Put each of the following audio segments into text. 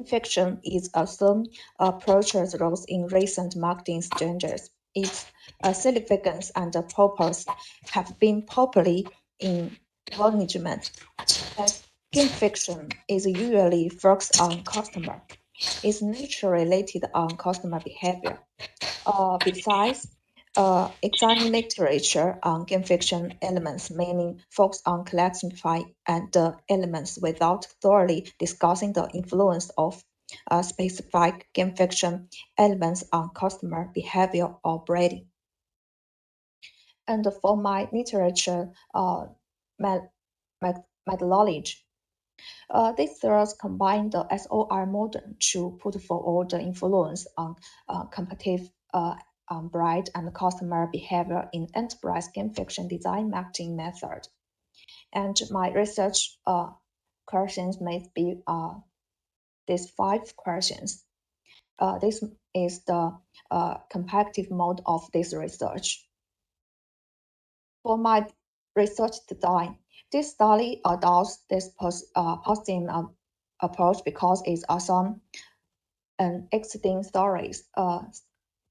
game fiction is a theme approaches roles in recent marketing strategies. Its significance and purpose have been popularly in acknowledgement. As game fiction is usually focused on customer, its nature related on customer behavior. Besides, examining literature on game fiction elements, meaning focus on classifying and elements without thoroughly discussing the influence of specific game fiction elements on customer behavior or branding. And for my literature methodology, these theories combine the SOR model to put forward the influence on competitive brand and customer behavior in enterprise game fiction design marketing method. And my research questions may be these 5 questions. This is the comparative mode of this research. For my research design, this study adopts this positive approach because it's some existing stories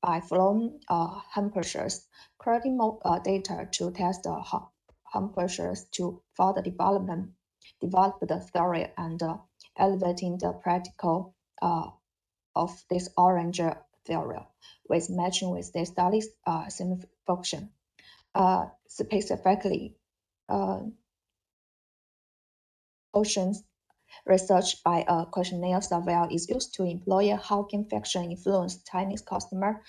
by from Hampshire's creating data to test the Hampshire's to further develop the theory and elevating the practical of this orange theory with matching with the study's function. Specifically, Ocean's research by a questionnaire survey is used to employ how game fiction influenced Chinese customer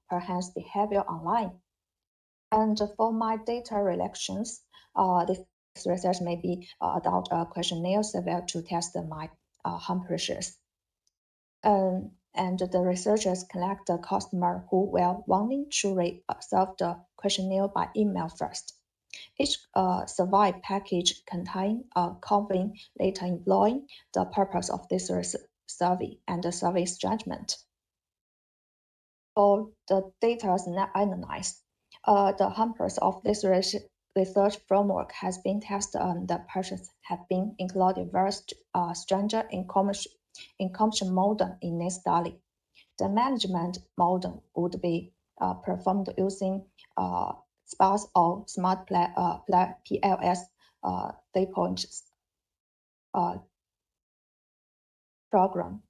perhaps behavior online. And for my data relections, this research may be about a questionnaire survey to test my Hampshire's. And the researchers collect the customer who were wanting to resolve the questionnaire by email first. Each survey package contains a covering data employing the purpose of this survey and the survey's judgment. For the data analyzed, the purpose of this research framework has been tested and the purposes have been included various stranger in commercial model in this study. The management model would be performed using SPAS or Smart PLS daypoint program.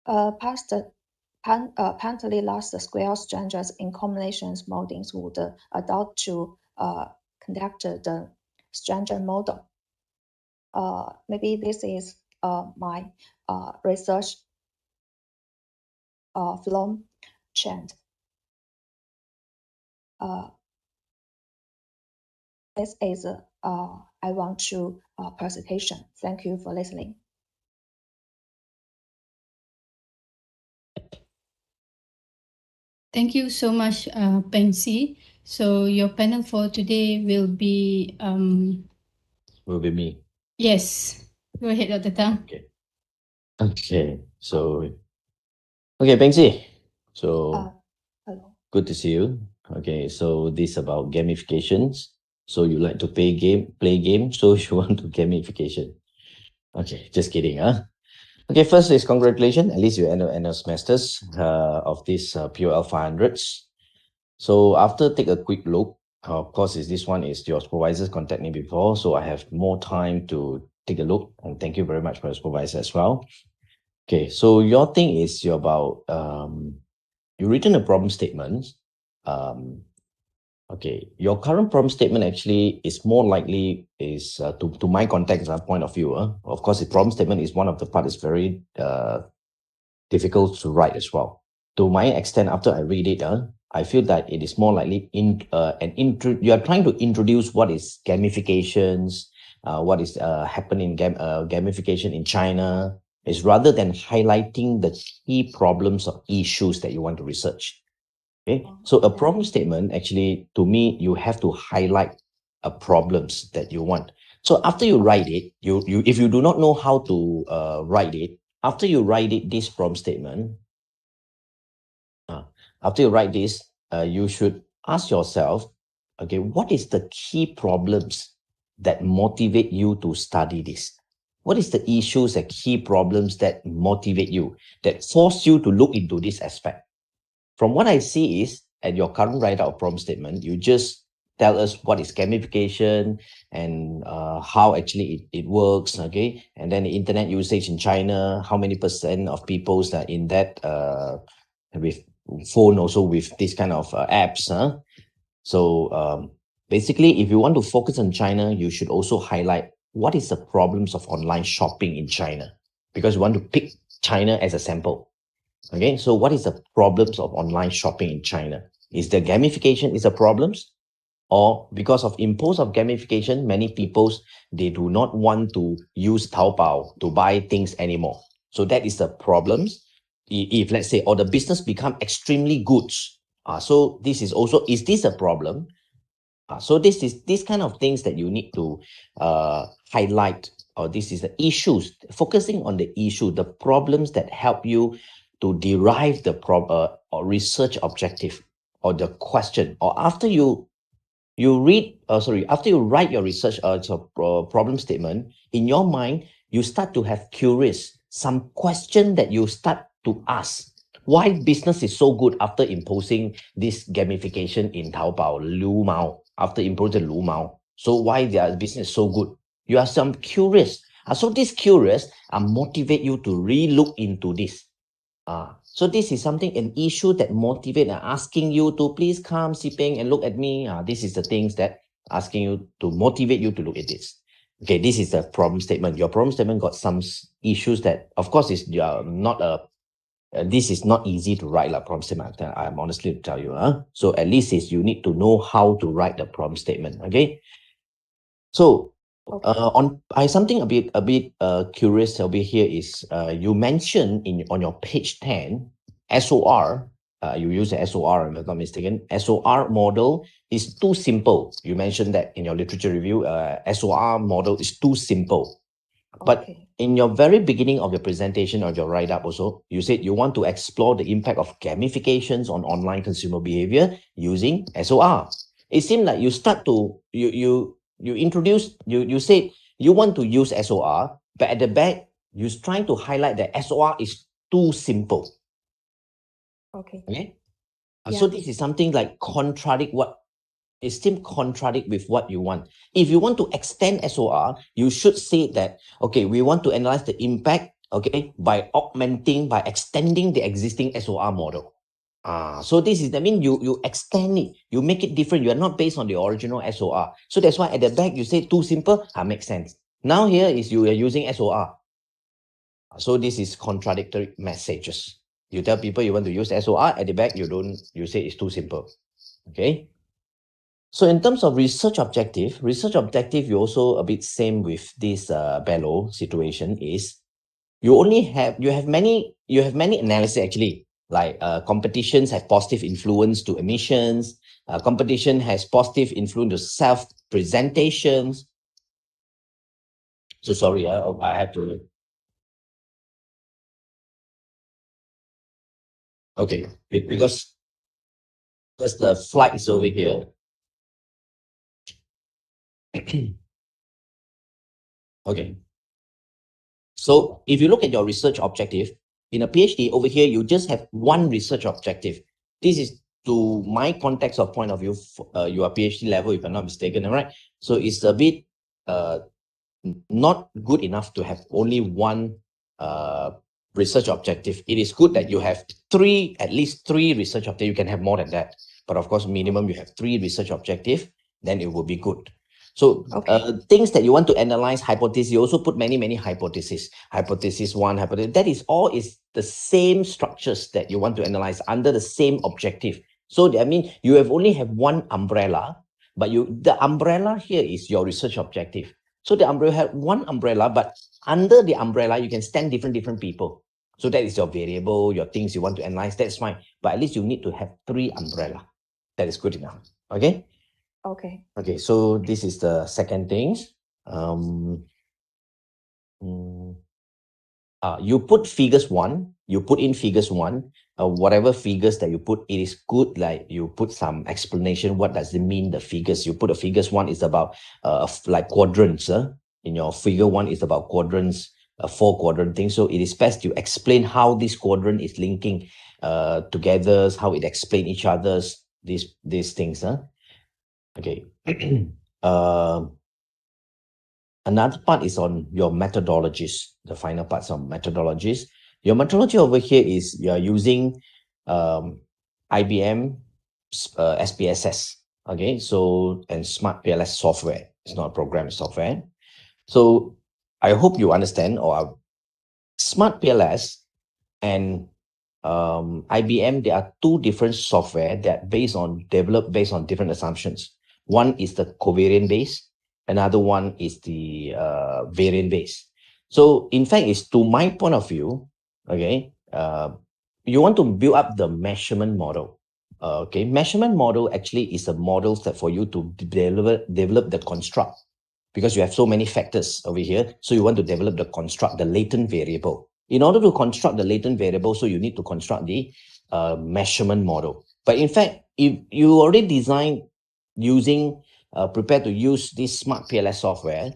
Apparently, last square strangers in combinations moldings would adopt to conduct the stranger model. Maybe this is my research flow chart. This is I want to presentation. Thank you for listening. Thank you so much, Peng Si. So your panel for today will be me. Yes. Go ahead, Dr. Tang. Okay. So Peng Si. So hello. Good to see you. Okay, so this about gamifications. So you like to play game, so you want to gamification. Okay, just kidding, huh? Okay, first is congratulations. At least you end semesters of this POL 500s. So after take a quick look, of course, this one is your supervisors contact me before, so I have more time to take a look. And thank you very much for your supervisor as well. Okay, so your thing is you're about you written a problem statement. Okay, your current problem statement actually is more likely is to my context point of view. Of course, the problem statement is one of the part is very difficult to write as well. To my extent, after I read it, I feel that it is more likely you are trying to introduce what is gamifications, what is happening gamification in China, is rather than highlighting the key problems or issues that you want to research. Okay, so a problem statement actually, to me, you have to highlight problems that you want. So after you write it, if you do not know how to write it, after you write it, this problem statement, after you write this, you should ask yourself, okay, what is the key problems that motivate you to study this? What is the issues and key problems that motivate you, that force you to look into this aspect? From what I see is, at your current write-out problem statement, you just tell us what is gamification and how actually it works, okay? And then the internet usage in China, how many % of people are in that with phone, also with this kind of apps, huh? So basically, if you want to focus on China, you should also highlight what is the problems of online shopping in China, because you want to pick China as a sample. Okay, so what is the problems of online shopping in China? Is the gamification is a problems? Or because of impose of gamification, many people, they do not want to use Taobao to buy things anymore. So that is the problems. If let's say, or the business become extremely good. So this is also, is this a problem? So this is this kind of things that you need to highlight, or this is the issues, focusing on the issue, the problems that help you to derive the or research objective or the question, or after you read, after you write your research problem statement, in your mind, you start to have curious, some question that you start to ask. Why business is so good after imposing this gamification in Taobao, Lu Mao, after imposing Lu Mao? So why their business so good? You are some curious. So this curious motivate you to re-look into this. So this is something, an issue that motivate and asking you to please come, Sipeng, and look at me. This is the things that asking you to motivate you to look at this. Okay, this is the problem statement. Your problem statement got some issues that, of course, is not a. This is not easy to write like problem statement. I'm honestly to tell you. So at least is you need to know how to write the problem statement. Okay. So something a bit curious over here is you mentioned on your page 10 SOR. You use the SOR, if I'm not mistaken. SOR model is too simple. You mentioned that in your literature review. SOR model is too simple. But in your very beginning of your presentation or your write-up also, you said you want to explore the impact of gamifications on online consumer behavior using SOR. It seemed like you start to you said you want to use SOR, but at the back you're trying to highlight that SOR is too simple. Okay. So this is something like contradict what it still contradict with what you want. If you want to extend SOR, you should say that, okay, we want to analyze the impact, okay, by augmenting, by extending the existing SOR model. So this is, I mean, you extend it, you make it different. You are not based on the original SOR. So that's why at the back you say too simple, makes sense. Now here is you are using SOR. So this is contradictory messages. You tell people you want to use SOR, at the back you say it's too simple. Okay. So in terms of research objective, you also a bit same with this bellow situation is you have many analysis actually, like competitions have positive influence to emissions, competition has positive influence to self presentations. So sorry, I have to. Okay, because the flight is over here. Okay. So if you look at your research objective, in a PhD over here, you just have one research objective. This is to my context of point of view, you are PhD level, if I'm not mistaken, right? So it's a bit not good enough to have only one research objective. It is good that you have at least three research objectives. You can have more than that. But of course, minimum you have 3 research objectives, then it will be good. So things that you want to analyze, hypothesis, you also put many hypotheses. Hypothesis 1, hypothesis, that is all is the same structures that you want to analyze under the same objective. So I mean, you only have one umbrella, but the umbrella here is your research objective. So the umbrella have one umbrella, but under the umbrella, you can stand different people. So that is your variable, your things you want to analyze, that's fine. But at least you need to have 3 umbrella. That is good enough. Okay? Okay, so this is the second thing. You put figures 1, you put in figures 1, whatever figures that you put, it is good, like you put some explanation, what does it mean, the figures. You put a figures 1 is about like quadrants. in your figure one is about quadrants, a 4-quadrant thing. So it is best to explain how this quadrant is linking together, how it explain each other's these things. Okay. Another part is on your methodologies. The final parts on methodologies. Your methodology over here is you are using IBM SPSS. Okay, so and Smart PLS software. It's not a program, it's software. So I hope you understand, or Smart PLS and IBM, there are two different software that developed based on different assumptions. One is the covariant base, another one is the variant base. So in fact, it's to my point of view, okay, you want to build up the measurement model. Okay, measurement model actually is a model that for you to develop the construct, because you have so many factors over here. So you want to develop the construct, the latent variable. In order to construct the latent variable, so you need to construct the measurement model. But in fact, if you already designed using, prepared to use this Smart PLS software,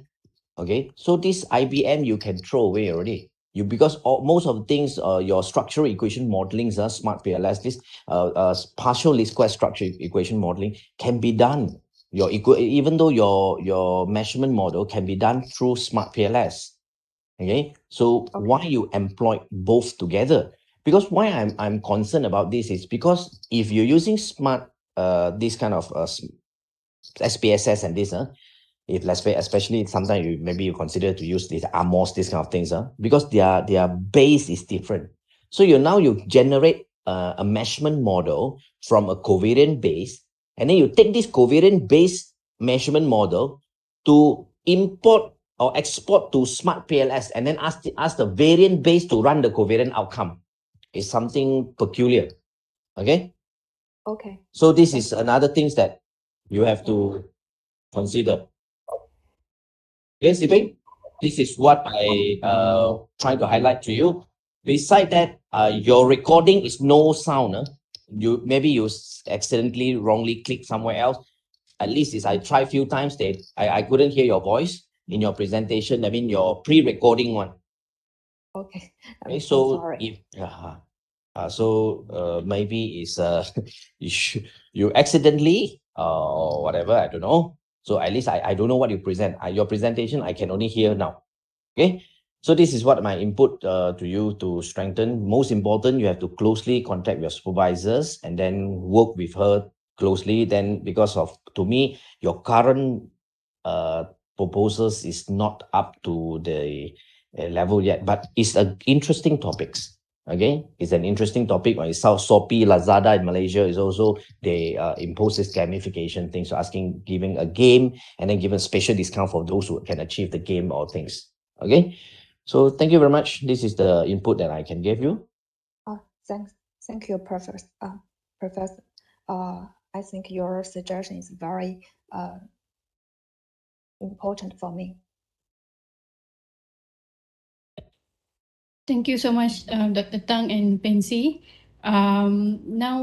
okay, so this IBM you can throw away already. Because most of the things, your structural equation modelings, Smart PLS, this partial least square structure equation modeling can be done. Even though your measurement model can be done through Smart PLS. Okay, so why you employ both together? Because why I'm concerned about this is because if you're using smart this kind of SPSS and this if let's say especially sometimes you consider to use this AMOS, this kind of things because their base is different. So you generate a measurement model from a covariant base, and then you take this covariant base measurement model to import or export to Smart PLS, and then ask the variant base to run the covariant outcome. It's something peculiar. Okay. Okay. So this is another things that you have to consider. Yes, Siping, this is what I try to highlight to you. Beside that, your recording is no sound. You accidentally wrongly click somewhere else. At least is I tried a few times that I couldn't hear your voice in your presentation. I mean your pre-recording one. Okay. Okay, so so sorry. maybe it's you accidentally or whatever, I don't know. So at least I don't know what you present. Your presentation I can only hear now. Okay, so this is what my input to you to strengthen. Most important, you have to closely contact your supervisors and then work with her closely. Then because of, to me, your current proposals is not up to the level yet, but it's an interesting topics. Okay, it's an interesting topic. When South Shopee, Lazada in Malaysia is also, they impose this gamification thing. So giving a game and then giving special discount for those who can achieve the game or things. Okay, so thank you very much. This is the input that I can give you. Thank you, Professor. Professor. I think your suggestion is very important for me. Thank you so much, Dr. Tang and Pensy. Now